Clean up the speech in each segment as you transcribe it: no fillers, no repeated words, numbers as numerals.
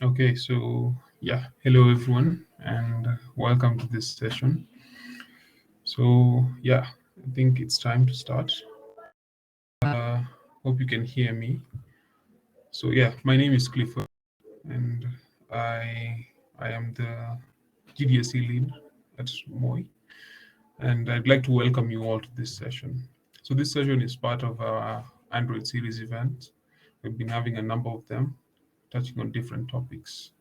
Okay, so yeah, hello everyone, and welcome to this session. So yeah, I think it's time to start. Hope you can hear me. So yeah, my name is Clifford, and I am the GDSE lead at Moi, and I'd like to welcome you all to this session. So this session is part of our Android series event. We've been having a number of them, touching on different topics.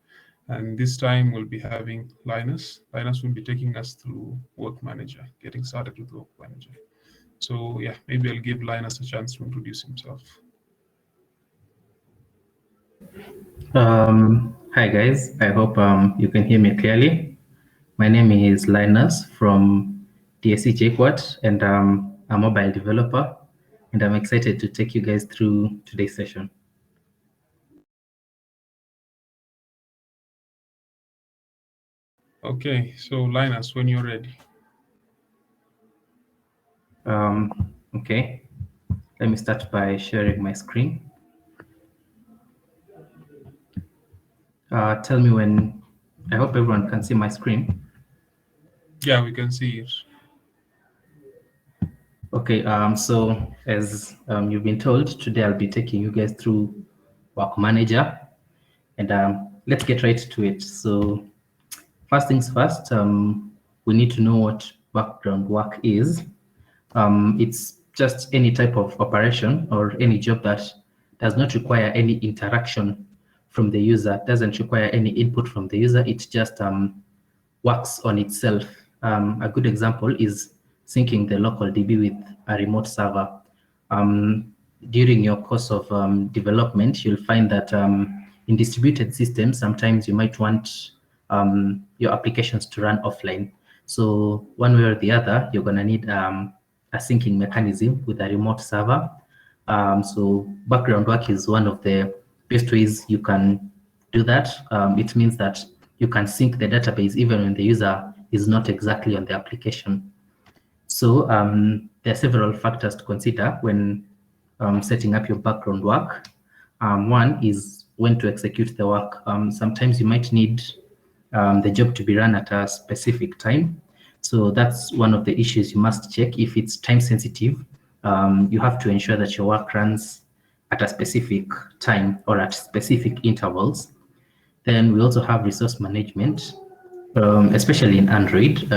And this time we'll be having Linus. Linus will be taking us through Workmanager, getting started with Workmanager. So yeah, maybe I'll give Linus a chance to introduce himself. Hi guys, I hope you can hear me clearly. My name is Linus from DSC Jquat, and I'm a mobile developer, and I'm excited to take you guys through today's session. Okay, so Linus, when you're ready. Okay, let me start by sharing my screen. Tell me when, I hope everyone can see my screen. Yeah, we can see it. Okay, so as you've been told, today I'll be taking you guys through Workmanager, and let's get right to it. So first things first, we need to know what background work is. It's just any type of operation or any job that does not require any interaction from the user, doesn't require any input from the user. It just works on itself. A good example is syncing the local DB with a remote server. During your course of development, you'll find that in distributed systems, sometimes you might want your applications to run offline. So one way or the other, you're going to need a syncing mechanism with a remote server. So background work is one of the best ways you can do that. It means that you can sync the database even when the user is not exactly on the application. So there are several factors to consider when setting up your background work. One is when to execute the work. Sometimes you might need the job to be run at a specific time. So that's one of the issues you must check. If it's time sensitive, you have to ensure that your work runs at a specific time or at specific intervals. Then we also have resource management, especially in Android.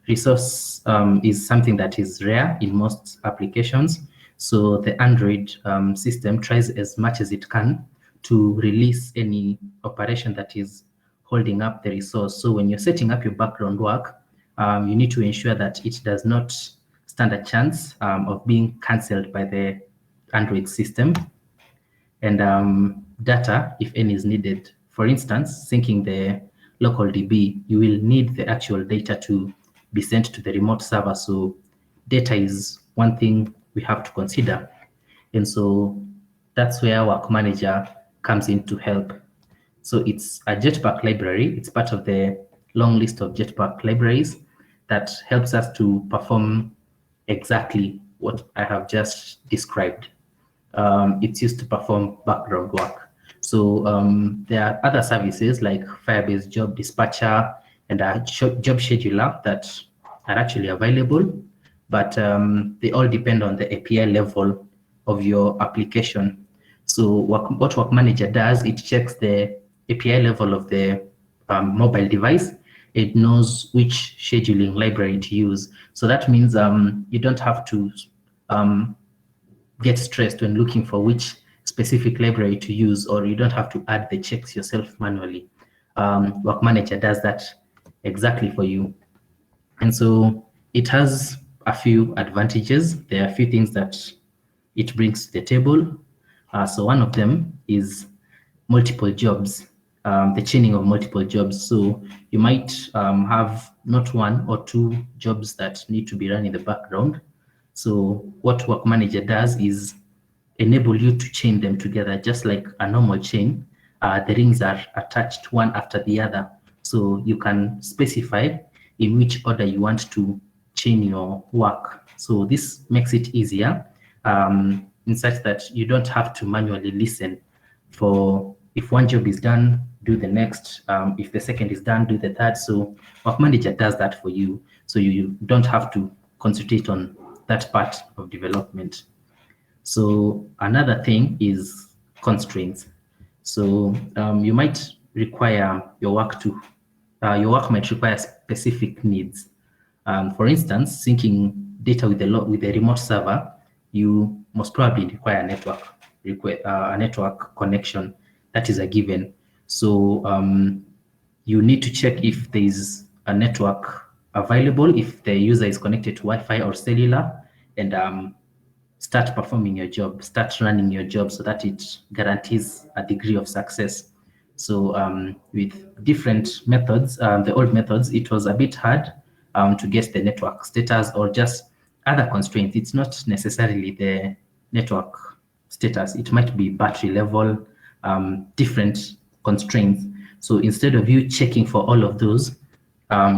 Resource is something that is rare in most applications. So the Android system tries as much as it can to release any operation that is holding up the resource. So when you're setting up your background work, you need to ensure that it does not stand a chance of being cancelled by the Android system, and data, if any, is needed. For instance, syncing the local DB, you will need the actual data to be sent to the remote server. So data is one thing we have to consider. And so that's where Workmanager comes in to help. So it's a Jetpack library. It's part of the long list of Jetpack libraries that helps us to perform exactly what I have just described. It's used to perform background work. So there are other services like Firebase Job Dispatcher and a job scheduler that are actually available, but they all depend on the API level of your application. So what Workmanager does, it checks the API level of the mobile device. It knows which scheduling library to use. So that means you don't have to get stressed when looking for which specific library to use, or you don't have to add the checks yourself manually. Workmanager does that exactly for you. And so it has a few advantages. There are a few things that it brings to the table. So one of them is multiple jobs, the chaining of multiple jobs. So you might have not one or two jobs that need to be run in the background. So what Workmanager does is enable you to chain them together, just like a normal chain. The rings are attached one after the other. So you can specify in which order you want to chain your work. So this makes it easier in such that you don't have to manually listen for if one job is done do the next. If the second is done, do the third. So Workmanager does that for you. So you don't have to concentrate on that part of development. So another thing is constraints. So you might require your work might require specific needs. For instance, syncing data with the remote server, you most probably require a network connection. That is a given. So you need to check if there is a network available, if the user is connected to Wi-Fi or cellular, and start performing your job, start running your job so that it guarantees a degree of success. So with different methods, the old methods, it was a bit hard to get the network status or just other constraints. It's not necessarily the network status. It might be battery level, different constraints. So instead of you checking for all of those,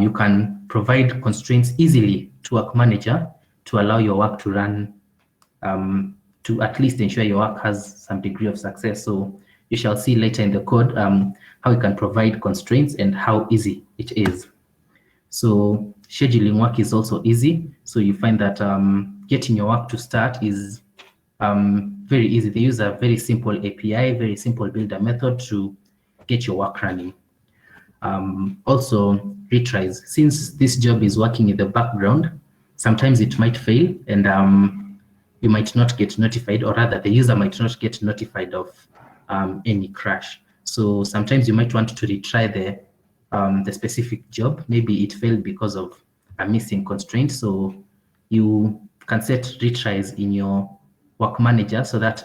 you can provide constraints easily to Workmanager to allow your work to run, to at least ensure your work has some degree of success. So you shall see later in the code how you can provide constraints and how easy it is. So scheduling work is also easy. So you find that getting your work to start is very easy. They use a very simple API, very simple builder method to get your work running. Also, retries. Since this job is working in the background, sometimes it might fail and you might not get notified, or rather the user might not get notified of any crash. So sometimes you might want to retry the specific job. Maybe it failed because of a missing constraint. So you can set retries in your Workmanager so that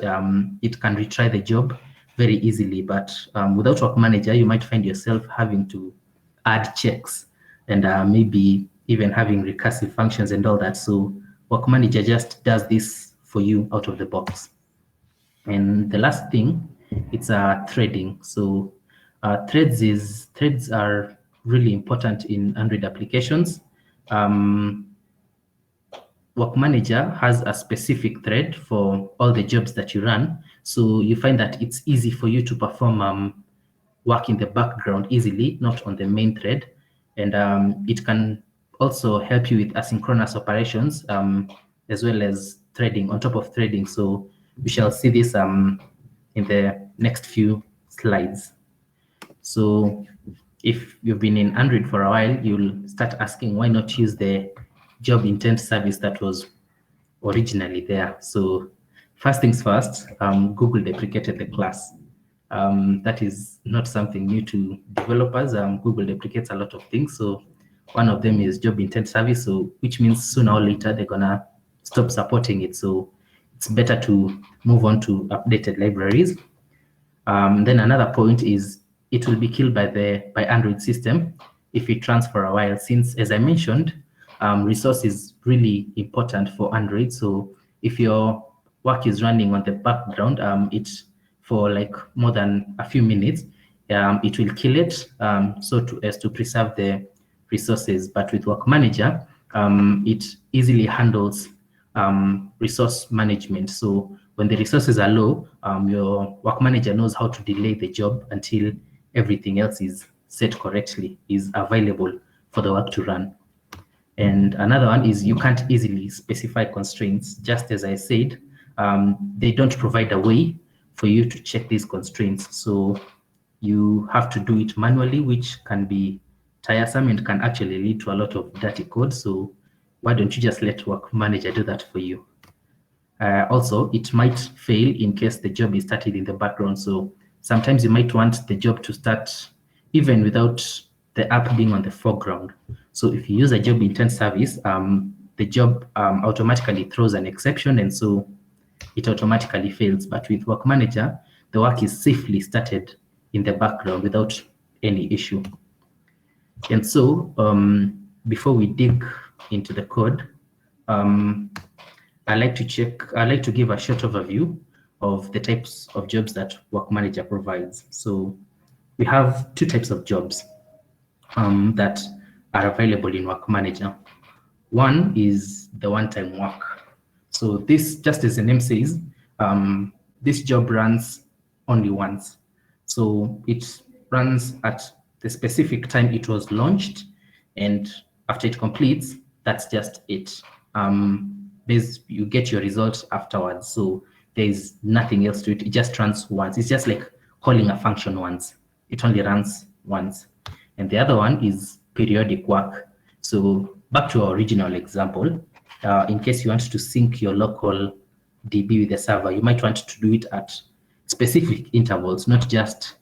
it can retry the job very easily. But without Workmanager, you might find yourself having to add checks and maybe even having recursive functions and all that. So Workmanager just does this for you out of the box. And the last thing, it's threading. So threads are really important in Android applications. Workmanager has a specific thread for all the jobs that you run. So you find that it's easy for you to perform work in the background easily, not on the main thread. And it can also help you with asynchronous operations, as well as threading on top of threading. So we shall see this in the next few slides. So if you've been in Android for a while, you'll start asking why not use the job intent service that was originally there. So first things first, Google deprecated the class. That is not something new to developers. Google deprecates a lot of things. So one of them is job intent service, so which means sooner or later they're gonna stop supporting it. So it's better to move on to updated libraries. Then another point is it will be killed by Android system if it runs for a while, since, as I mentioned, resource is really important for Android. So if your work is running on the background, it's for like more than a few minutes, it will kill it as to preserve the resources. But with Workmanager, it easily handles resource management. So when the resources are low, your Workmanager knows how to delay the job until everything else is set correctly, is available for the work to run. And another one is you can't easily specify constraints. Just as I said, they don't provide a way for you to check these constraints. So you have to do it manually, which can be tiresome and can actually lead to a lot of dirty code. So why don't you just let Workmanager do that for you? Also, it might fail in case the job is started in the background. So sometimes you might want the job to start even without the app being on the foreground. So if you use a job intent service, the job automatically throws an exception, and so it automatically fails. But with Workmanager, the work is safely started in the background without any issue. And so before we dig into the code, I like to give a short overview of the types of jobs that Workmanager provides. So we have two types of jobs that are available in Workmanager. One is the one-time work. So this, just as the name says, this job runs only once. So it runs at the specific time it was launched, and after it completes, that's just it. You get your results afterwards, so there's nothing else to it. It just runs once. It's just like calling a function once. It only runs once. And the other one is periodic work. So back to our original example, in case you want to sync your local DB with the server, you might want to do it at specific intervals, not just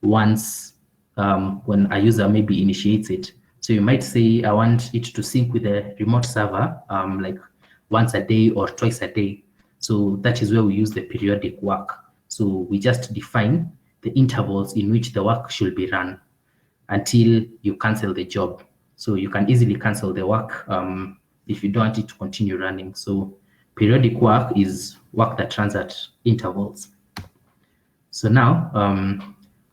once when a user maybe initiates it. So you might say, I want it to sync with the remote server like once a day or twice a day. So that is where we use the periodic work. So we just define the intervals in which the work should be run until you cancel the job. So you can easily cancel the work if you don't want it to continue running. So periodic work is work that runs at intervals. So now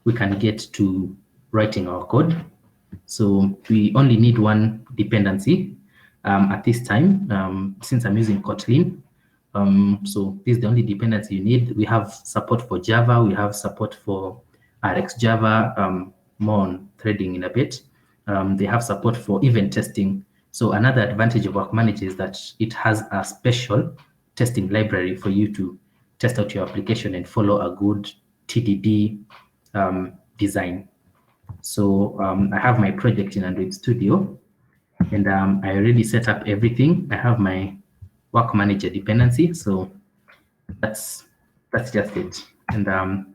we can get to writing our code. So we only need one dependency at this time, since I'm using Kotlin. So this is the only dependency you need. We have support for Java. We have support for RxJava, more on threading in a bit. They have support for event testing. So another advantage of Workmanager is that it has a special testing library for you to test out your application and follow a good TDD design. So I have my project in Android Studio, and I already set up everything. I have my Workmanager dependency, so that's just it. And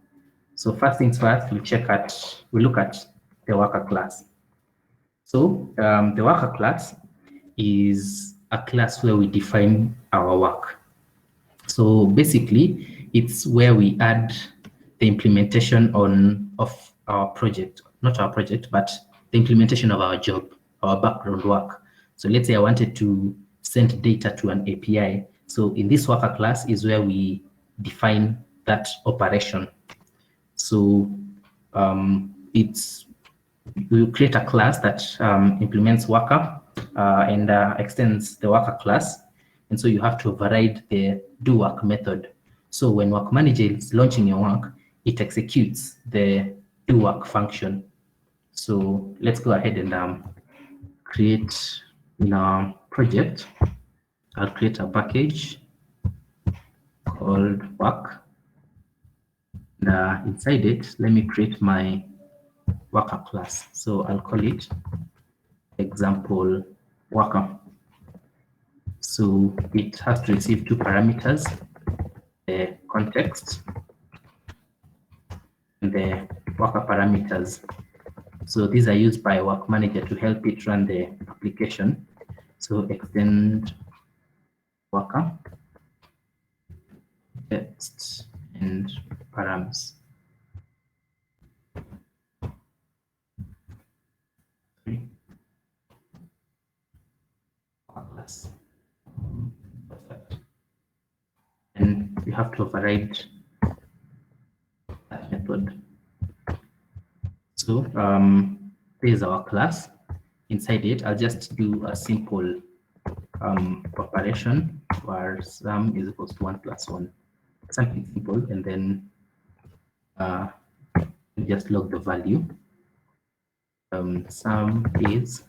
so first things first, we look at the worker class. So the worker class is a class where we define our work. So basically, it's where we add the implementation of our project, not our project, but the implementation of our job, our background work. So let's say I wanted to send data to an API. So in this worker class is where we define that operation. So we create a class that implements worker and extends the worker class. And so you have to override the do work method. So when Workmanager is launching your work, it executes the do work function. So let's go ahead and create in our project. I'll create a package called work. And inside it, let me create my worker class. So I'll call it example worker. So it has to receive two parameters, the context and the worker parameters. So these are used by Workmanager to help it run the application. So extend worker, text, and params. Class. Perfect. And we have to override that method. So this is our class. Inside it, I'll just do a simple operation where sum is equals to 1 plus 1. Something simple, and then just log the value. Sum is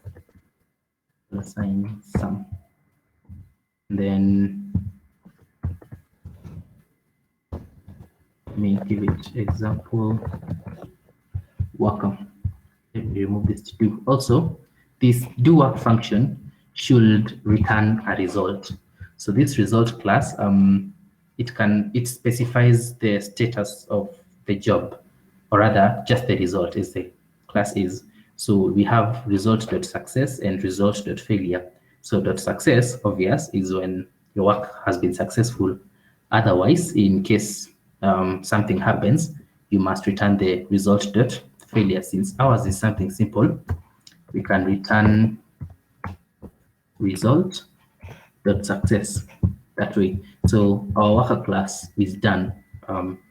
assign sum. Then let me give it example worker. Let me remove this to do. Also, this do work function should return a result. So this result class, it specifies the status of the job, or rather just the result is the class is. So we have result.success and result.failure. So .success, obvious, is when your work has been successful. Otherwise, in case something happens, you must return the result.failure. Since ours is something simple, we can return result.success that way. So our worker class is done.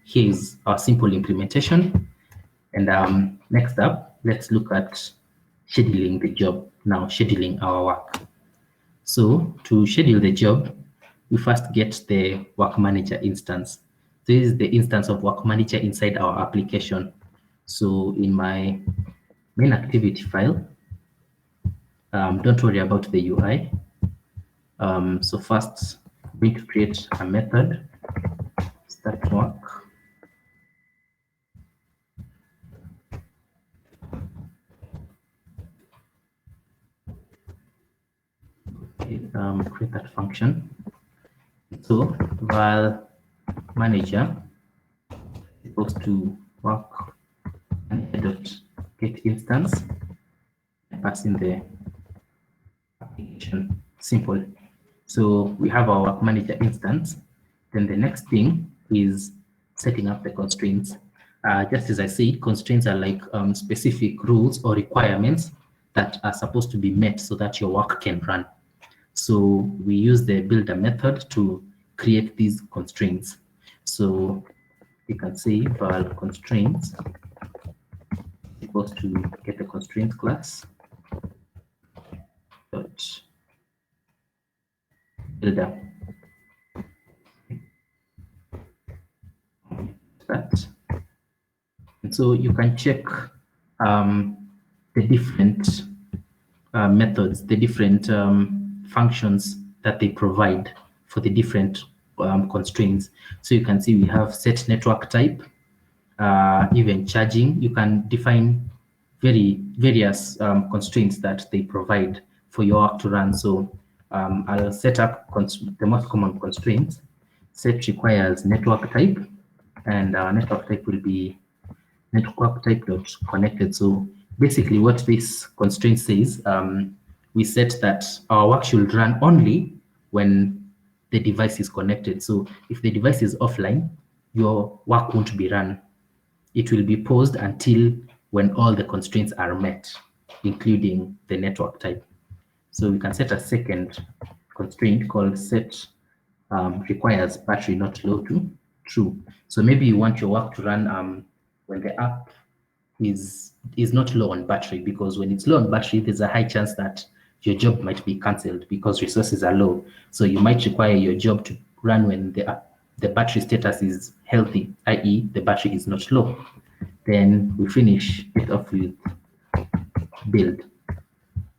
Here is our simple implementation. And next up, let's look at scheduling the job. Now, scheduling our work. So to schedule the job, we first get the Workmanager instance. This is the instance of Workmanager inside our application. So in my main activity file, don't worry about the UI. So first, we need to create a method, start work. Okay, create that function. So while manager is supposed to work and dot get instance and pass in the application. Simple. So we have our work manager instance. Then the next thing is setting up the constraints. Just as I said, constraints are like specific rules or requirements that are supposed to be met so that your work can run. So we use the builder method to create these constraints. So you can say val constraints equals to get the constraint class dot builder. That. And so you can check the different methods, the different functions that they provide for the different constraints. So you can see we have set network type, even charging. You can define various constraints that they provide for your work to run. So I'll set up the most common constraints. Set requires network type, and our network type will be network type dot connected. So basically what this constraint says, we set that our work should run only when the device is connected. So if the device is offline, your work won't be run. It will be paused until when all the constraints are met, including the network type. So we can set a second constraint called set requires battery not low to true. So maybe you want your work to run when the app is not low on battery, because when it's low on battery, there's a high chance that your job might be cancelled because resources are low. So you might require your job to run when the battery status is healthy, i.e. the battery is not low. Then we finish it off with build.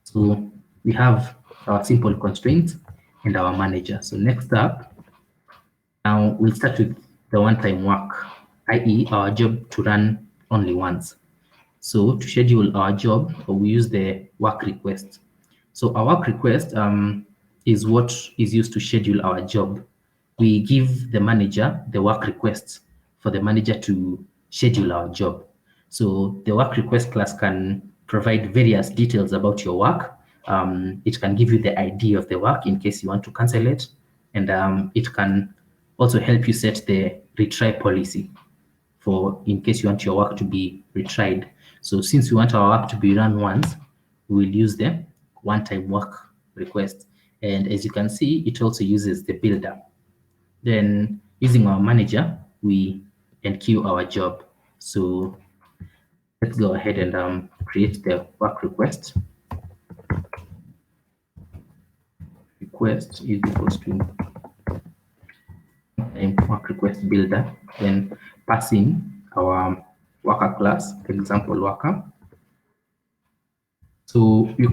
So we have our simple constraints and our manager. So next up, now we'll start with the one-time work, i.e. our job to run only once. So to schedule our job, we use the work request. So our work request is what is used to schedule our job. We give the manager the work request for the manager to schedule our job. So the work request class can provide various details about your work. It can give you the ID of the work in case you want to cancel it. And it can also help you set the retry policy for in case you want your work to be retried. So since we want our work to be run once, we will use the one-time work request. And as you can see, it also uses the builder. Then using our manager, we enqueue our job. So let's go ahead and create the work request. Request is equals to work request builder, then pass in our worker class, example worker. So you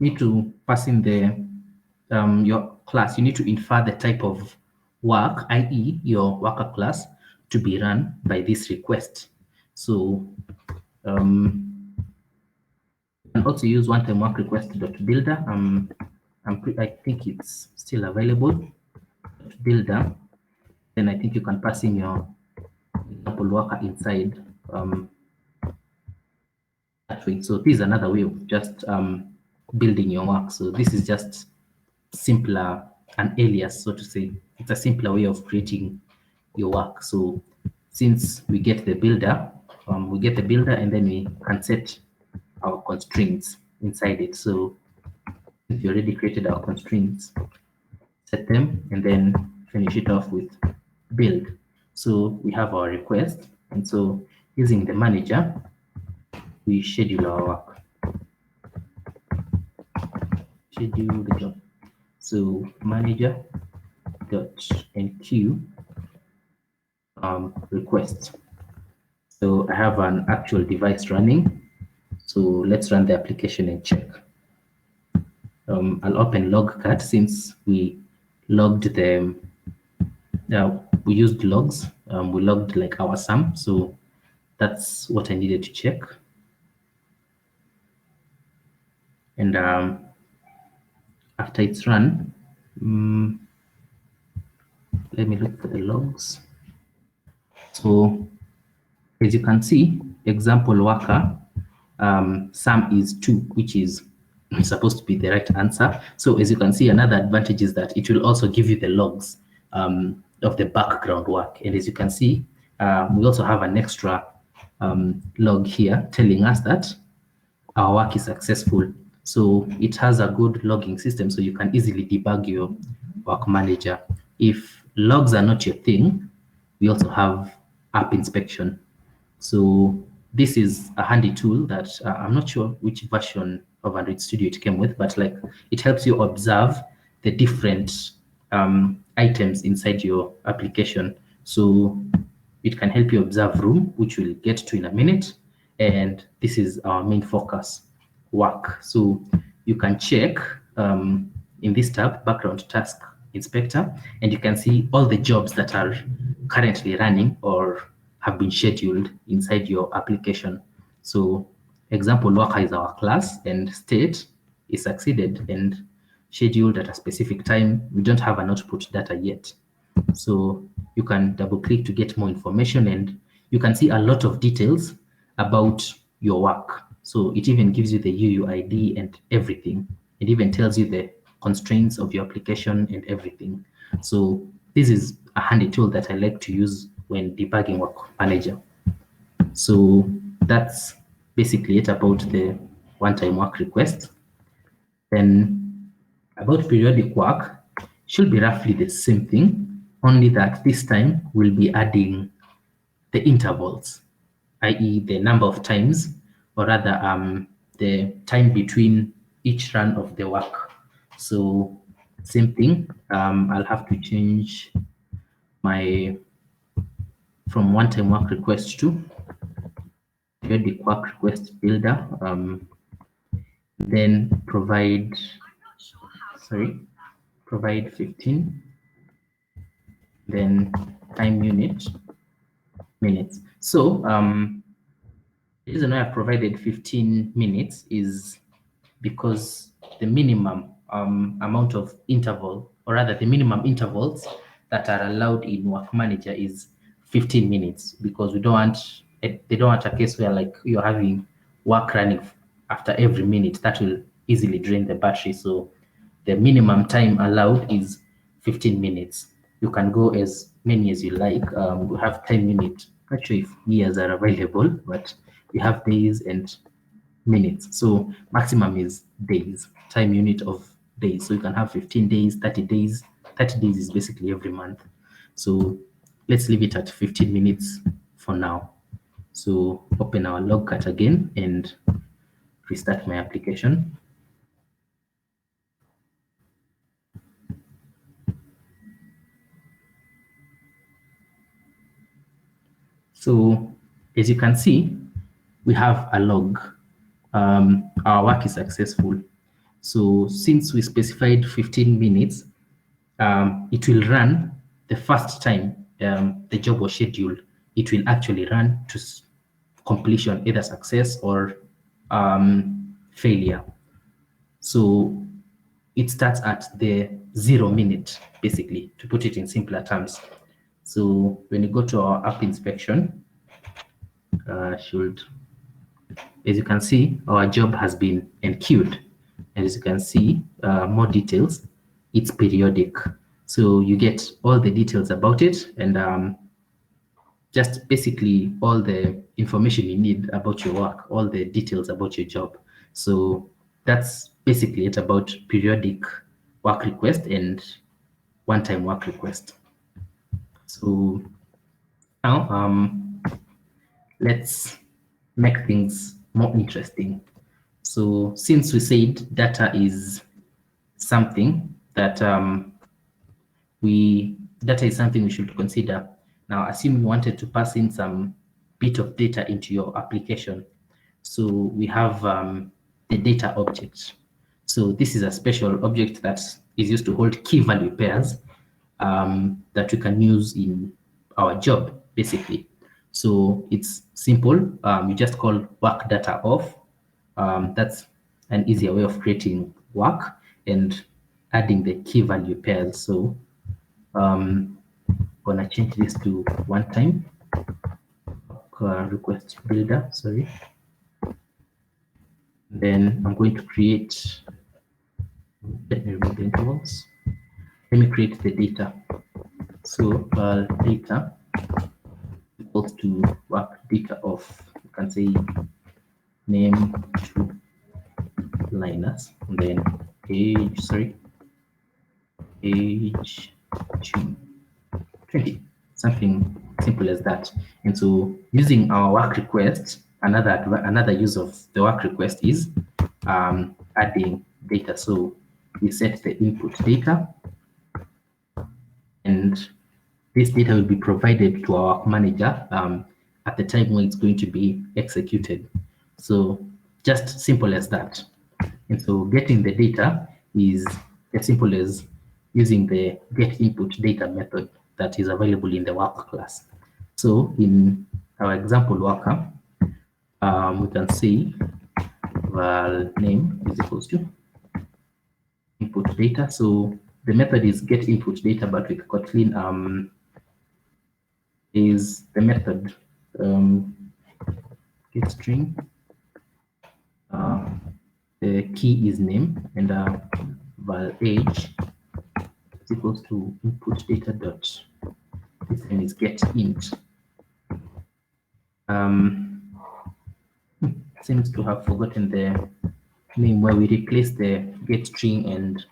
need to pass in your class. You need to infer the type of work, i.e. your worker class, to be run by this request. So you can also use one-time work request dot builder. I think it's still available. Builder. Then I think you can pass in your example worker inside that way. So this is another way of just building your work. So this is just simpler, an alias, so to say. It's a simpler way of creating your work. So since we get the builder, and then we can set our constraints inside it. So if you already created our constraints, set them and then finish it off with build. So we have our request, and so using the manager, we schedule our work. Schedule the job. So manager dot enqueue request. So I have an actual device running. So let's run the application and check. I'll open logcat since we logged the, we used logs. We logged like our sum. So that's what I needed to check. And after it's run, let me look for the logs. So as you can see, example worker, sum is 2, which is supposed to be the right answer. So as you can see, another advantage is that it will also give you the logs of the background work. And as you can see, we also have an extra log here telling us that our work is successful. So it has a good logging system, so you can easily debug your work manager. If logs are not your thing, we also have app inspection. So this is a handy tool that I'm not sure which version of Android Studio it came with, but like it helps you observe the different items inside your application. So it can help you observe room, which we'll get to in a minute. And this is our main focus, work. So you can check in this tab, background task inspector, and you can see all the jobs that are currently running or have been scheduled inside your application. So example worker is our class and state is succeeded and scheduled at a specific time. We don't have an output data yet. So you can double click to get more information, and you can see a lot of details about your work. So it even gives you the UUID and everything. It even tells you the constraints of your application and everything. So this is a handy tool that I like to use when debugging Work Manager. So that's basically it about the one-time work request. Then about periodic work, should be roughly the same thing, only that this time we'll be adding the intervals, i.e. the number of times, or rather the time between each run of the work. So same thing, I'll have to change my from one-time work request to periodic work request builder, then provide 15, then time unit minutes. So the reason why I provided 15 minutes is because the minimum amount of interval, or rather the minimum intervals that are allowed in Work Manager is 15 minutes, because they don't want a case where like you're having work running after every minute. That will easily drain the battery. So the minimum time allowed is 15 minutes. You can go as many as you like. We have 10 minutes. Not sure if years are available, but we have days and minutes. So maximum is days, time unit of days. So you can have 15 days, 30 days. 30 days is basically every month. So let's leave it at 15 minutes for now. So open our logcat again and restart my application. So as you can see, we have a log. Our work is successful. So since we specified 15 minutes, it will run the first time the job was scheduled. It will actually run to completion, either success or failure. So it starts at the 0 minute, basically, to put it in simpler terms. So when you go to our app inspection, as you can see, our job has been enqueued. And as you can see, more details, it's periodic. So you get all the details about it, and just basically all the information you need about your work, all the details about your job. So that's basically it about periodic work request and one-time work request. So now let's make things more interesting. So since we said data is something that we should consider. Now, assume we wanted to pass in some bit of data into your application. So we have the data object. So this is a special object that is used to hold key value pairs that we can use in our job, basically. So it's simple. You just call work data off. That's an easier way of creating work and adding the key value pairs. So gonna change this to one time request builder, sorry. Then I'm going to create, let me remove the intervals. Let me create the data. So data equals to work data of, you can say name to liners, and then age, sorry, age to 20, something simple as that. And so using our work request, another use of the work request is adding data. So we set the input data, and this data will be provided to our manager at the time when it's going to be executed. So just simple as that. And so getting the data is as simple as using the get input data method that is available in the work class. So in our example worker, we can say val name is equals to input data. So the method is get input data, but with Kotlin is the method get string. The key is name, and val age is equals to input data dot. This one is get int. Seems to have forgotten the name where we replace the get string and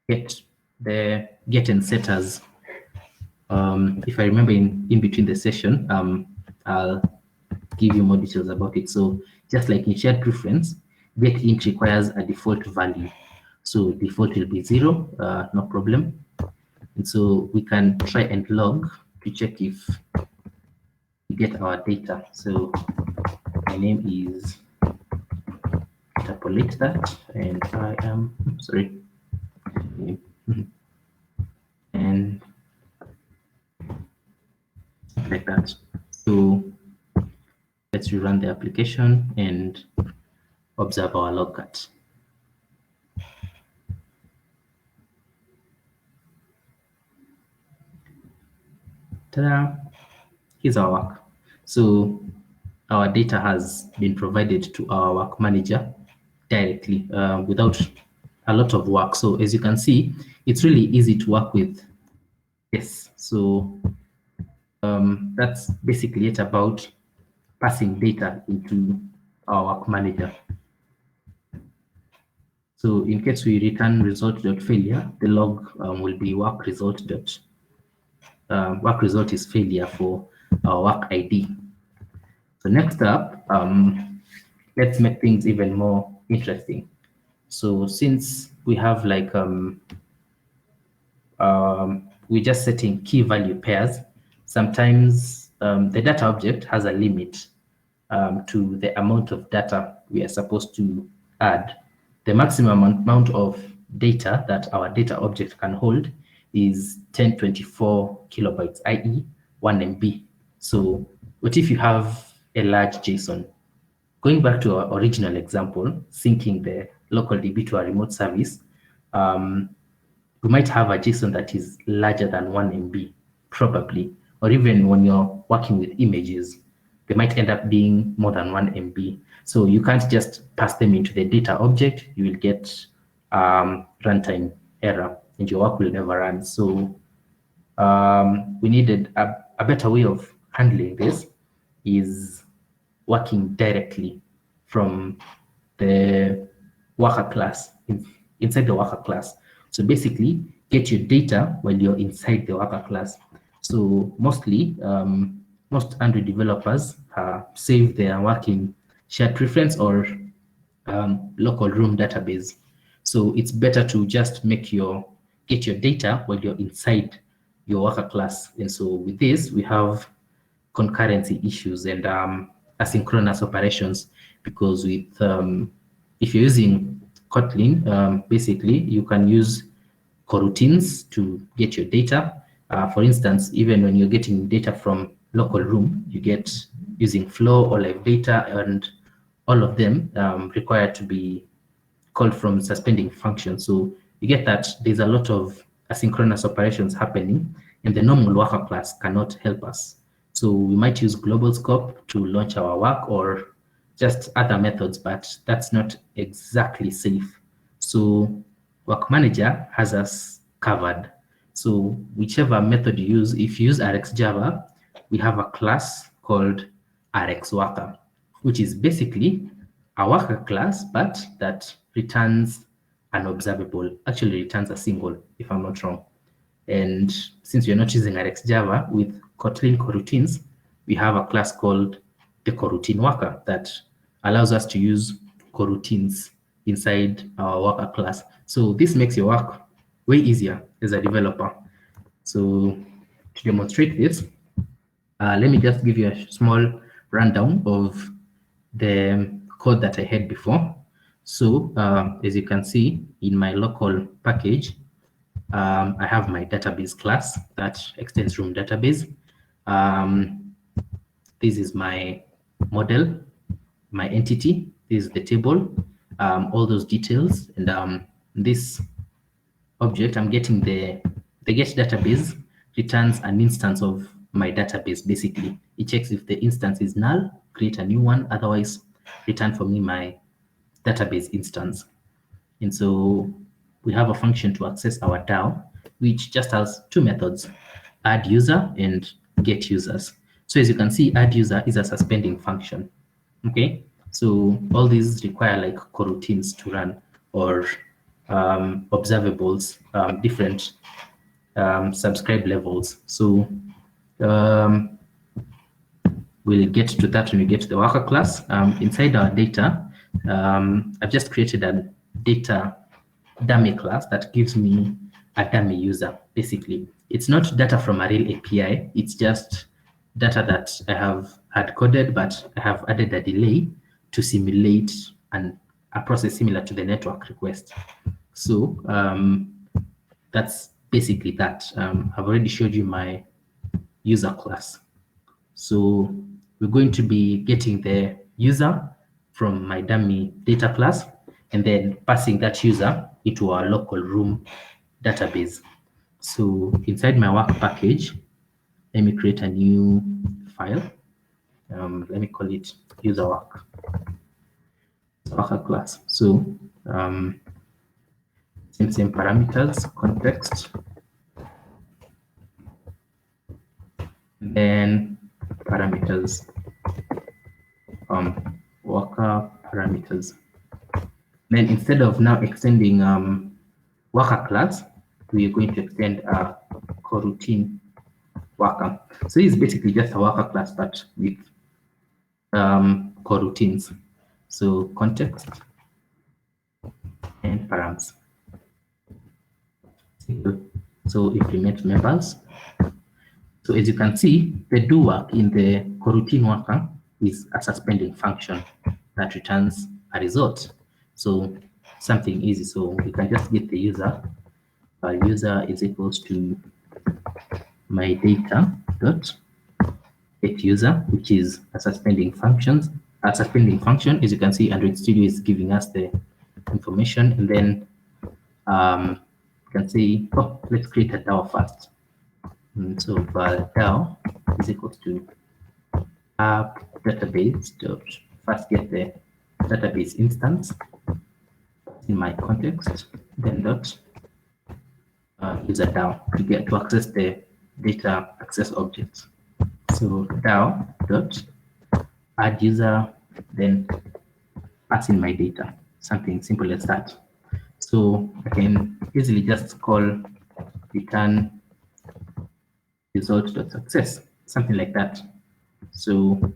get the get and setters. If I remember in between the session, I'll give you more details about it. So just like in shared preference, get int requires a default value. So default will be 0, no problem. And so we can try and log to check if we get our data. So my name is, interpolate that, and I am, sorry, and like that. So let's rerun the application and observe our logcat. Ta-da! Here's our work. So our data has been provided to our work manager directly without a lot of work. So as you can see, it's really easy to work with this. So that's basically it about passing data into our work manager. So in case we return result.failure, the log will be work result is failure for our work ID. So next up, let's make things even more interesting. So since we have like we're just setting key value pairs, sometimes the data object has a limit to the amount of data we are supposed to add. The maximum amount of data that our data object can hold is 1024 kilobytes, i.e. 1 MB. So what if you have a large JSON? Going back to our original example, syncing the local DB to a remote service, we might have a JSON that is larger than 1 MB, probably, or even when you're working with images, they might end up being more than 1 MB. So you can't just pass them into the data object. You will get runtime error and your work will never run. So we needed a better way of handling this is working directly from the worker class, inside the worker class. So basically, get your data while you're inside the worker class. So mostly, most Android developers save their work in shared preference or local room database. So it's better to just get your data while you're inside your worker class. And so with this, we have concurrency issues and asynchronous operations, because with if you're using Kotlin, basically you can use coroutines to get your data. For instance, even when you're getting data from local room, you get using flow or live data, and all of them require to be called from suspending function. So you get that there's a lot of asynchronous operations happening, and the normal worker class cannot help us. So we might use global scope to launch our work, or just other methods, but that's not exactly safe. So Workmanager has us covered. So whichever method you use, if you use RxJava, we have a class called RxWorker, which is basically a worker class, but that returns an observable, actually returns a single, if I'm not wrong. And since we're not using RxJava, with Kotlin coroutines, we have a class called the coroutine worker that allows us to use coroutines inside our worker class. So this makes your work way easier as a developer. So to demonstrate this, let me just give you a small rundown of the code that I had before. So as you can see in my local package, I have my database class that extends room database. This is my model, my entity. This is the table, all those details, and this object, I'm getting the get database returns an instance of my database. Basically, it checks if the instance is null, create a new one, otherwise return for me my database instance. And so we have a function to access our DAO, which just has two methods, add user and get users. So as you can see, add user is a suspending function. Okay, so all these require like coroutines to run, or observables, different subscribe levels. So we'll get to that when we get to the worker class. Inside our data, I've just created a data dummy class that gives me a dummy user. Basically, it's not data from a real API. It's just data that I have hard coded, but I have added a delay to simulate a process similar to the network request. So that's basically that. I've already showed you my user class. So we're going to be getting the user from my dummy data class and then passing that user into our local room database. So inside my work package, let me create a new file. Let me call it user worker class. So same parameters, context, then parameters, worker parameters. Then instead of now extending worker class, we are going to extend a coroutine worker. So it's basically just a worker class, but with coroutines. So context and params. So implement members. So as you can see, the do work in the coroutine worker is a suspending function that returns a result. So something easy. So we can just get the user. User is equals to my data dot get user, which is a suspending function. A suspending function, as you can see, Android Studio is giving us the information, and then you can say, oh, let's create a DAO first. So DAO is equals to app database dot first get the database instance in my context, then dot user DAO to access the data access objects. So DAO dot add user, then pass in my data, something simple as that. So I can easily just call return result.success, something like that. So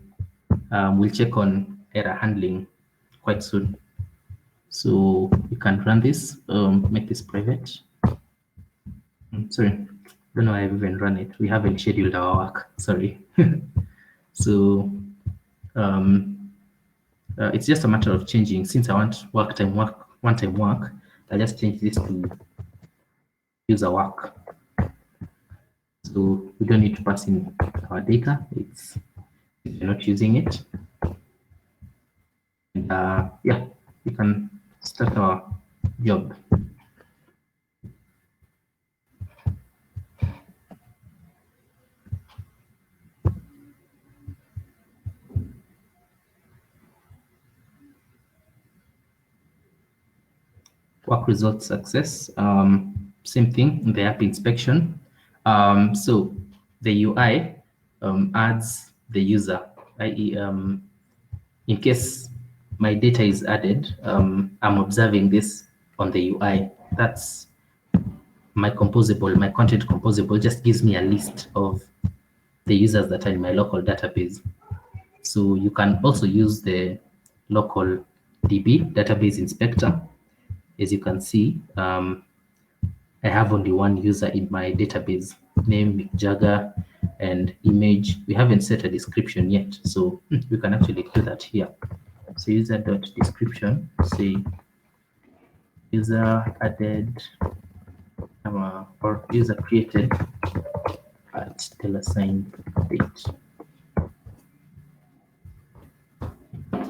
we'll check on error handling quite soon. So you can run this, make this private. Sorry, don't know I've even run it. We haven't scheduled our work, sorry. So it's just a matter of changing. Since I want one-time work, I'll just change this to user work. So we don't need to pass in our data. It's you're not using it. And yeah, we can start our job. Work result success. Same thing in the app inspection. So the UI adds the user, i.e. In case my data is added, I'm observing this on the UI. That's my composable, my content composable just gives me a list of the users that are in my local database. So you can also use the local DB database inspector. As you can see, I have only one user in my database, name Mick Jagger and image. We haven't set a description yet, so we can actually do that here. So user.description, say user added or user created at $sign date.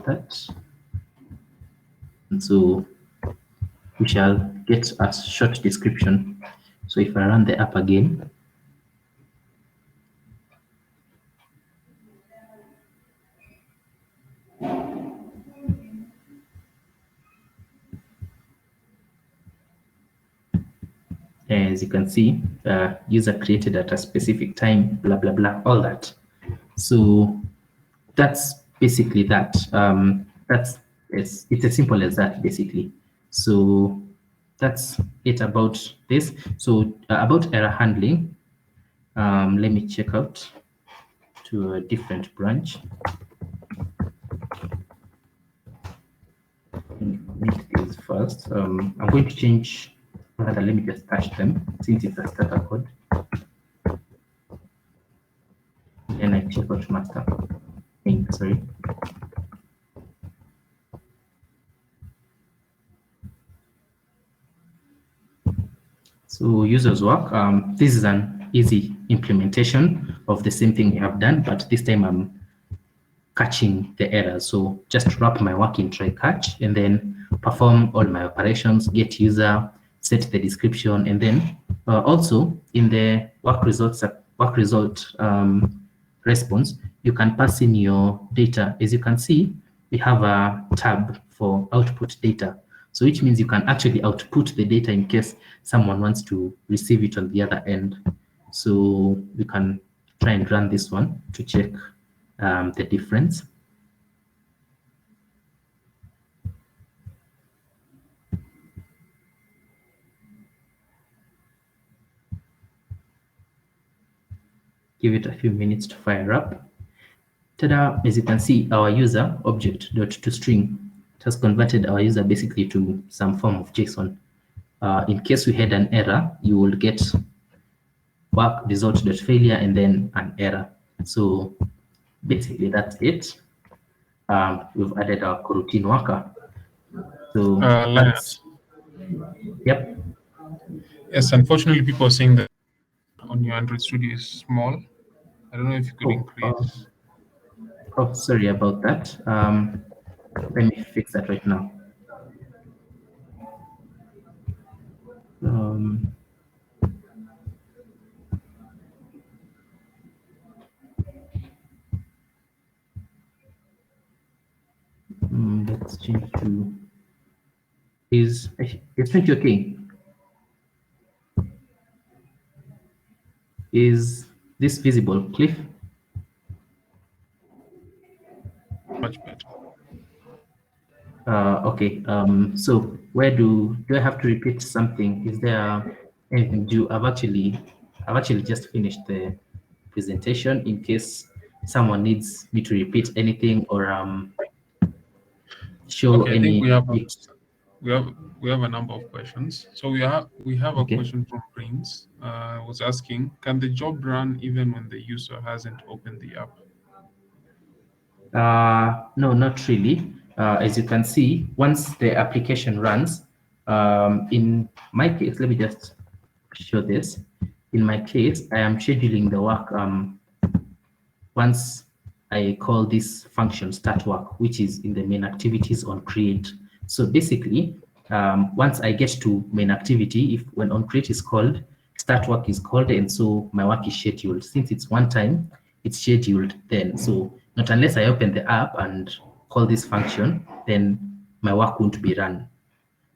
That. And so we shall get a short description. So if I run the app again, as you can see, user created at a specific time, blah, blah, blah, all that. So that's basically that. It's as simple as that, basically. So that's it about this. So about error handling, let me check out to a different branch. Make this first. I'm going to change, rather, let me just touch them since it's a starter code. And I check out master. Sorry. So users work. This is an easy implementation of the same thing we have done, but this time I'm catching the errors. So just wrap my work in try catch and then perform all my operations, get user, set the description, and then also in the work result response, you can pass in your data. As you can see, we have a tab for output data. So which means you can actually output the data in case someone wants to receive it on the other end. So we can try and run this one to check the difference. Give it a few minutes to fire up. Ta-da! As you can see, our user object.toString has converted our user basically to some form of JSON. In case we had an error, you will get work result.failure and then an error. So basically that's it. We've added our coroutine worker. So that's, yep. Yes, unfortunately, people are saying that on your Android Studio is small. I don't know if you could increase. Oh, sorry about that. Let me fix that right now. Let's change to is 20 okay? Is this visible, Cliff? Much better. Okay. So where do I have to repeat something? Is there anything due? I've actually just finished the presentation in case someone needs me to repeat anything or show Okay, I any. think we have a number of questions. So we have a question from Prince. Was asking, can the job run even when the user hasn't opened the app? No, not really. As you can see, once the application runs, in my case, let me just show this. In my case, I am scheduling the work once I call this function start work, which is in the main activities on create. So basically, once I get to main activity, if when on create is called, start work is called, and so my work is scheduled. Since it's one time, it's scheduled then. So not unless I open the app and call this function, then my work won't be run.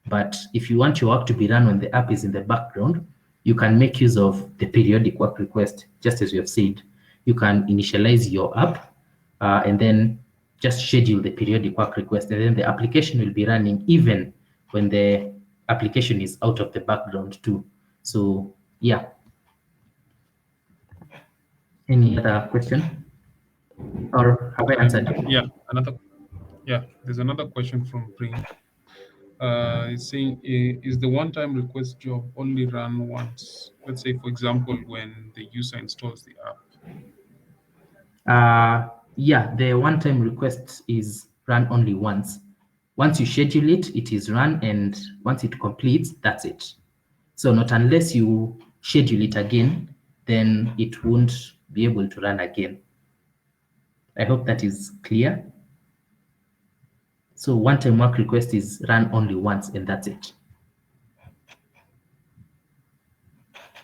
But if you want your work to be run when the app is in the background, you can make use of the periodic work request, just as we have said. You can initialize your app and then just schedule the periodic work request, and then the application will be running even when the application is out of the background too. So yeah. Any other question? Or have I answered? There's another question from Prince. It's saying, is the one-time request job only run once? Let's say, for example, when the user installs the app. Yeah, the one-time request is run only once. Once you schedule it, it is run, and once it completes, that's it. So not unless you schedule it again, then it won't be able to run again. I hope that is clear. So one-time work request is run only once, and that's it.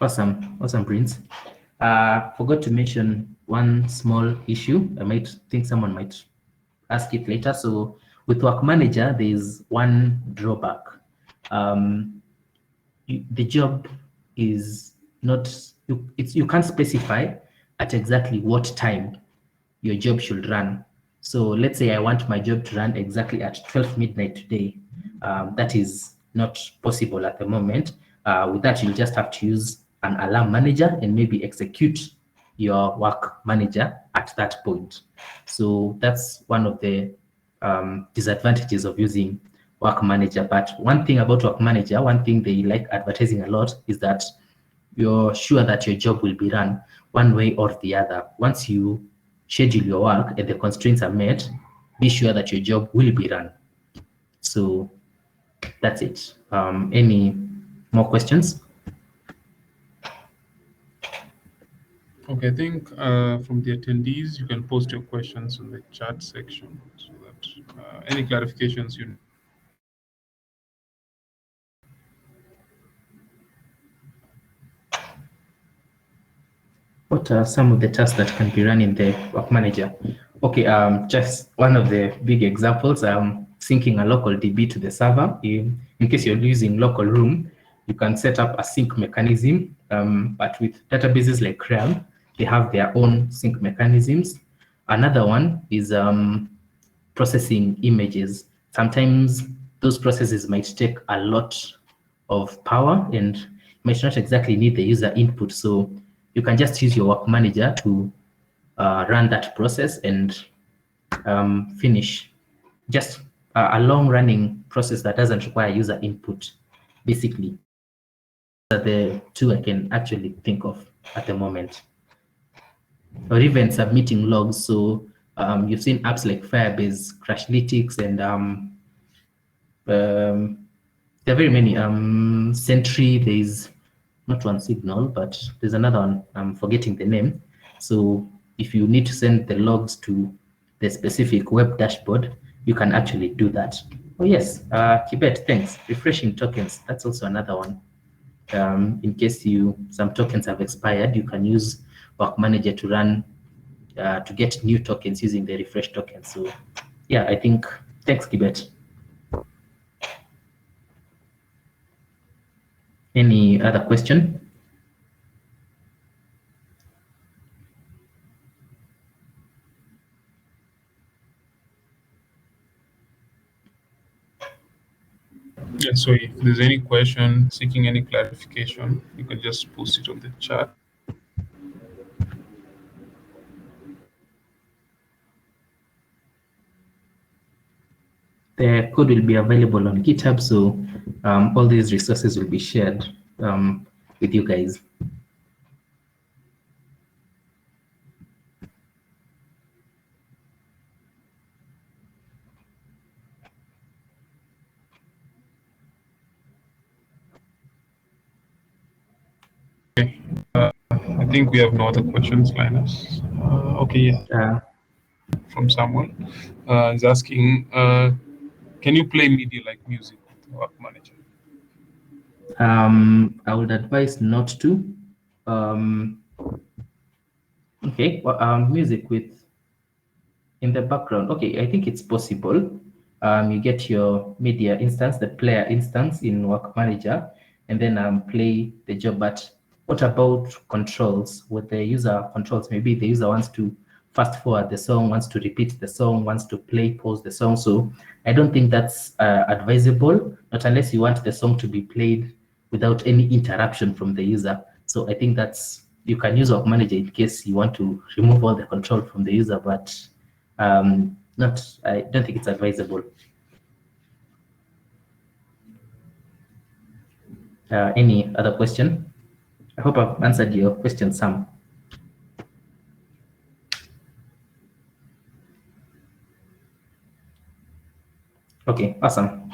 Awesome, Prince. Forgot to mention one small issue. I might think someone might ask it later. So with Workmanager, there is one drawback. The job is not, you can't specify at exactly what time your job should run. So let's say I want my job to run exactly at 12 midnight today. That is not possible at the moment. With that, you'll just have to use an alarm manager and maybe execute your work manager at that point. So that's one of the disadvantages of using work manager. But one thing about work manager, one thing they like advertising a lot is that you're sure that your job will be run one way or the other. Once you schedule your work and the constraints are met, be sure that your job will be run. So that's it. Any more questions? Okay, I think from the attendees, you can post your questions in the chat section so that any clarifications you. What are some of the tasks that can be run in the Work Manager? Okay, just one of the big examples, syncing a local DB to the server. In case you're using local room, you can set up a sync mechanism, but with databases like CRM, they have their own sync mechanisms. Another one is processing images. Sometimes those processes might take a lot of power and might not exactly need the user input. So you can just use your work manager to run that process and finish just a long running process that doesn't require user input, basically. Those are the two I can actually think of at the moment. Or even submitting logs. So you've seen apps like Firebase, Crashlytics, and there are very many. Sentry, there's not one Signal, but there's another one. I'm forgetting the name. So if you need to send the logs to the specific web dashboard, you can actually do that. Oh yes, Kibet, thanks. Refreshing tokens, that's also another one. In case some tokens have expired, you can use Work Manager to run to get new tokens using the refresh token. So yeah, I think, thanks, Kibet. Any other question? Yeah, so if there's any question, seeking any clarification, you can just post it on the chat. The code will be available on GitHub, so all these resources will be shared with you guys. I think we have no other questions, Linus. Okay, yeah, Uh, from Samuel. Is asking, can you play media like music with Workmanager? I would advise not to. Okay, well, music with in the background. Okay, I think it's possible. You get your media instance, the player instance in Work Manager, and then play the job. But what about controls? With the user controls, maybe the user wants to fast forward the song, wants to repeat the song, wants to play, pause the song. So I don't think that's advisable, not unless you want the song to be played without any interruption from the user. So I think that's you can use Work Manager in case you want to remove all the control from the user, but not. I don't think it's advisable. Any other question? I hope I've answered your question, Sam. Okay, awesome.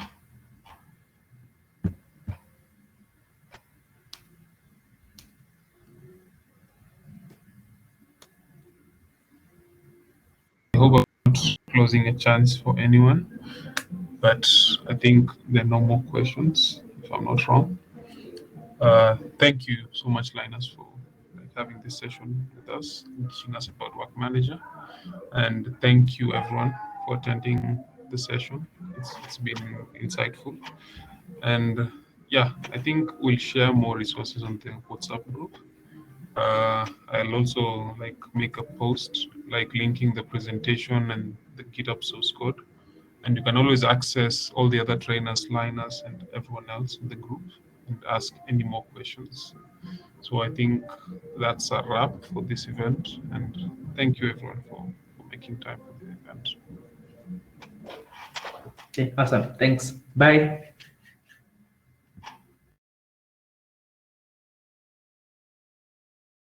I hope I'm not closing a chance for anyone, but I think there are no more questions, if I'm not wrong. Thank you so much, Linus, for having this session with us, teaching us about Work Manager. And thank you, everyone, for attending the session. It's been insightful. And yeah, I think we'll share more resources on the WhatsApp group. I'll also make a post linking the presentation and the GitHub source code. And you can always access all the other trainers, Linus, and everyone else in the group and ask any more questions. So I think that's a wrap for this event. And thank you, everyone, for making time for the event. Okay, awesome. Thanks. Bye.